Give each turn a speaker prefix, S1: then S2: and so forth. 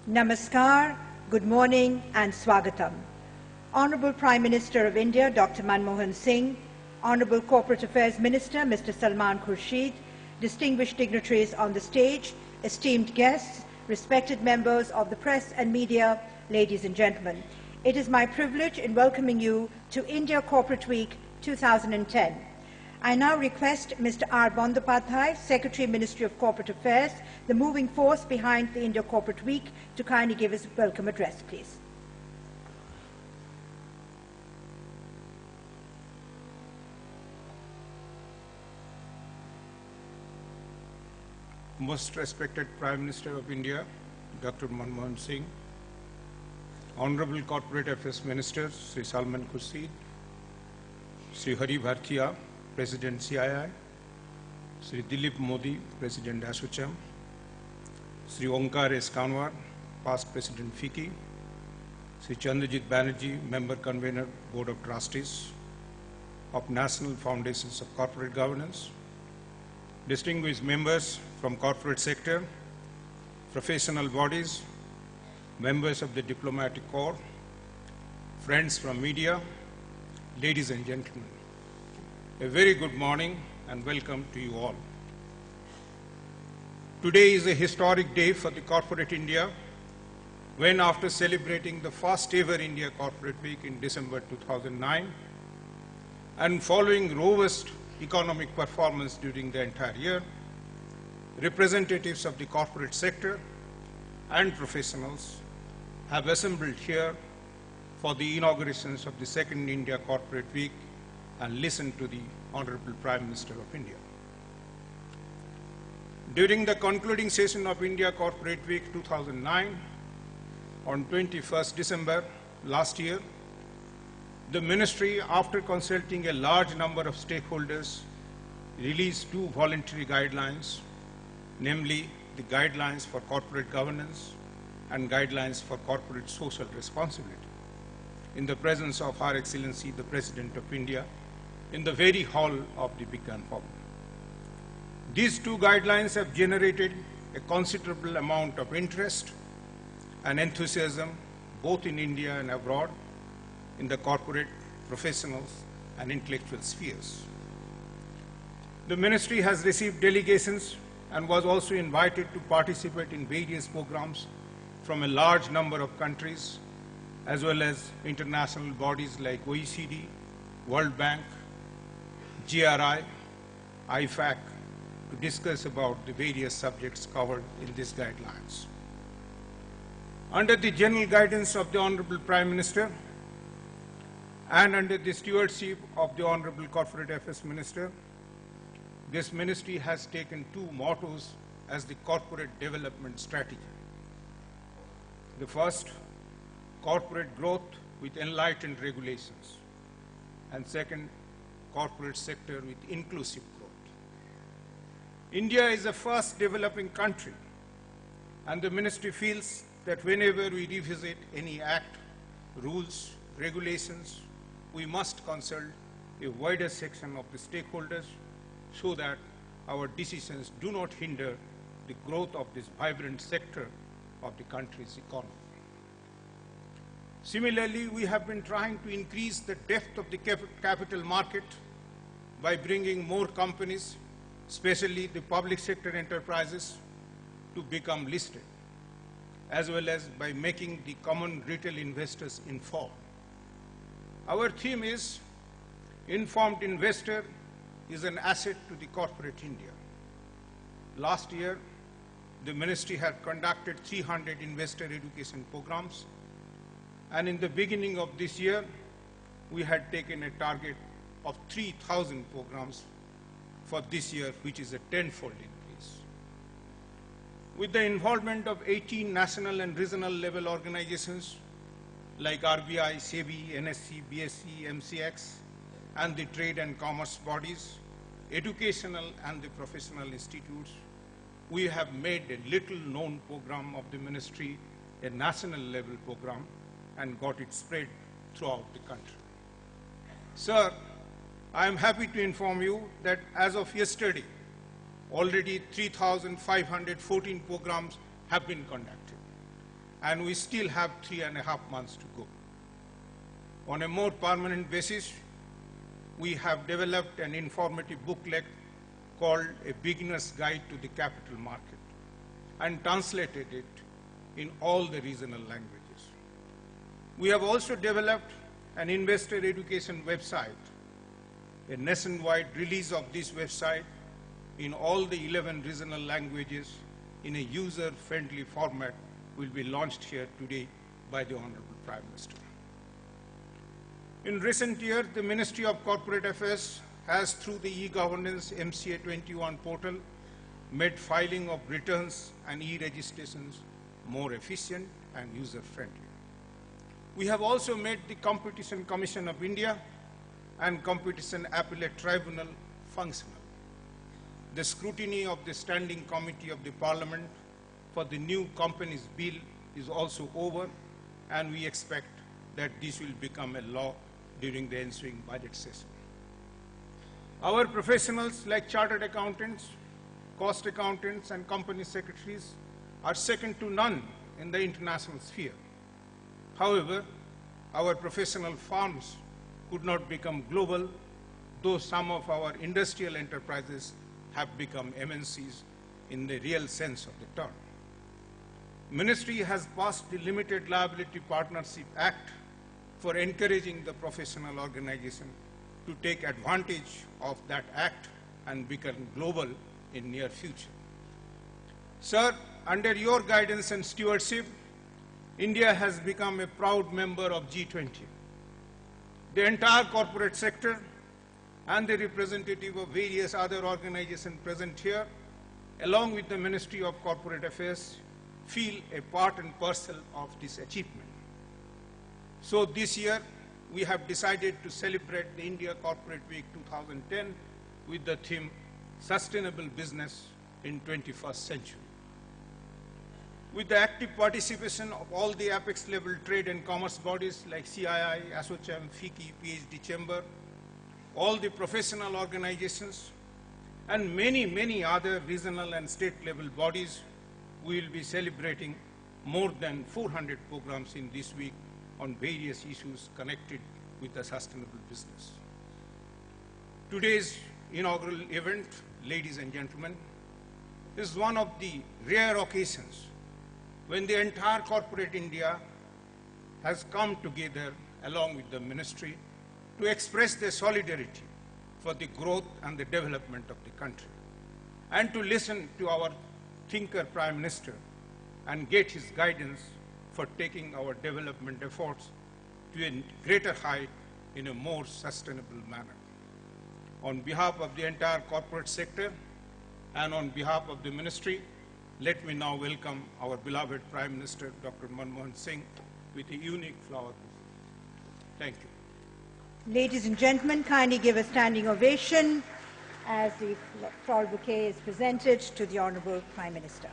S1: Namaskar, good morning and Swagatam. Honorable Prime Minister of India, Dr. Manmohan Singh, Honorable Corporate Affairs Minister, Mr. Salman Khurshid, distinguished dignitaries on the stage, esteemed guests, respected members of the press and media, ladies and gentlemen. It is my privilege in welcoming you to India Corporate Week 2010. I now request Mr. R. Bandyopadhyay, Secretary, Ministry of Corporate Affairs, the moving force behind the India Corporate Week, to kindly give us a welcome address, please.
S2: Most respected Prime Minister of India, Dr. Manmohan Singh, Honorable Corporate Affairs Minister, Sri Salman Khurshid, Sri Hari Bhartia, President CII, Sri Dilip Modi, President ASSOCHAM, Sri Onkar S. Kanwar, past President FICCI, Sri Chandrajit Banerjee, Member Convener, Board of Trustees of National Foundations of Corporate Governance, distinguished members from corporate sector, professional bodies, members of the diplomatic corps, friends from media, ladies and gentlemen. A very good morning and welcome to you all. Today is a historic day for the corporate India when, after celebrating the first ever India Corporate Week in December 2009 and following robust economic performance during the entire year, representatives of the corporate sector and professionals have assembled here for the inaugurations of the second India Corporate Week and listened to the Honorable Prime Minister of India. During the concluding session of India Corporate Week 2009, on 21st December last year, the Ministry, after consulting a large number of stakeholders, released two voluntary guidelines, namely the Guidelines for Corporate Governance and Guidelines for Corporate Social Responsibility, in the presence of Her Excellency, the President of India, in the very hall of the Vigyan Bhavan. These two guidelines have generated a considerable amount of interest and enthusiasm, both in India and abroad, in the corporate, professionals, and intellectual spheres. The Ministry has received delegations and was also invited to participate in various programs from a large number of countries, as well as international bodies like OECD, World Bank, GRI, IFAC, to discuss about the various subjects covered in these guidelines. Under the general guidance of the Honorable Prime Minister and under the stewardship of the Honorable Corporate Affairs Minister, this ministry has taken two mottos as the corporate development strategy. The first, corporate growth with enlightened regulations, and second, corporate sector with inclusive growth. India is a fast developing country, and the ministry feels that whenever we revisit any act, rules, regulations, we must consult a wider section of the stakeholders so that our decisions do not hinder the growth of this vibrant sector of the country's economy. Similarly, we have been trying to increase the depth of the capital market by bringing more companies, especially the public sector enterprises, to become listed, as well as by making the common retail investors informed. Our theme is, informed investor is an asset to the corporate India. Last year, the ministry had conducted 300 investor education programs, and in the beginning of this year, we had taken a target of 3,000 programs for this year, which is a tenfold increase. With the involvement of 18 national and regional level organizations like RBI, SEBI, NSE, BSE, MCX, and the trade and commerce bodies, educational and the professional institutes, we have made a little known program of the ministry, a national level program, and got it spread throughout the country. Sir, I am happy to inform you that as of yesterday, already 3,514 programs have been conducted. and we still have 3.5 months to go. On a more permanent basis, we have developed an informative booklet called A Beginner's Guide to the Capital Market and translated it in all the regional languages. We have also developed an investor education website. A nationwide release of this website in all the 11 regional languages in a user-friendly format will be launched here today by the Honorable Prime Minister. In recent years, the Ministry of Corporate Affairs has, through the e-governance MCA 21 portal, made filing of returns and e-registrations more efficient and user-friendly. We have also made the Competition Commission of India and Competition Appellate Tribunal functional. The scrutiny of the Standing Committee of the Parliament for the new Companies Bill is also over, and we expect that this will become a law during the ensuing budget session. Our professionals like chartered accountants, cost accountants, and company secretaries are second to none in the international sphere. However, our professional firms could not become global, though some of our industrial enterprises have become MNCs in the real sense of the term. Ministry has passed the Limited Liability Partnership Act for encouraging the professional organization to take advantage of that act and become global in near future. Sir, under your guidance and stewardship, India has become a proud member of G20. The entire corporate sector and the representative of various other organizations present here, along with the Ministry of Corporate Affairs, feel a part and parcel of this achievement. So this year, we have decided to celebrate the India Corporate Week 2010 with the theme, Sustainable Business in 21st Century. With the active participation of all the apex-level trade and commerce bodies like CII, ASSOCHAM, FICCI, PhD Chamber, all the professional organizations, and many, many other regional and state-level bodies, we will be celebrating more than 400 programs in this week on various issues connected with the sustainable business. Today's inaugural event, ladies and gentlemen, is one of the rare occasions when the entire corporate India has come together along with the ministry to express their solidarity for the growth and the development of the country, and to listen to our thinker Prime Minister and get his guidance for taking our development efforts to a greater height in a more sustainable manner. On behalf of the entire corporate sector and on behalf of the ministry, let me now welcome our beloved Prime Minister, Dr. Manmohan Singh, with a unique flower bouquet. Thank you.
S1: Ladies and gentlemen, kindly give a standing ovation as the floral bouquet is presented to the Honorable Prime Minister.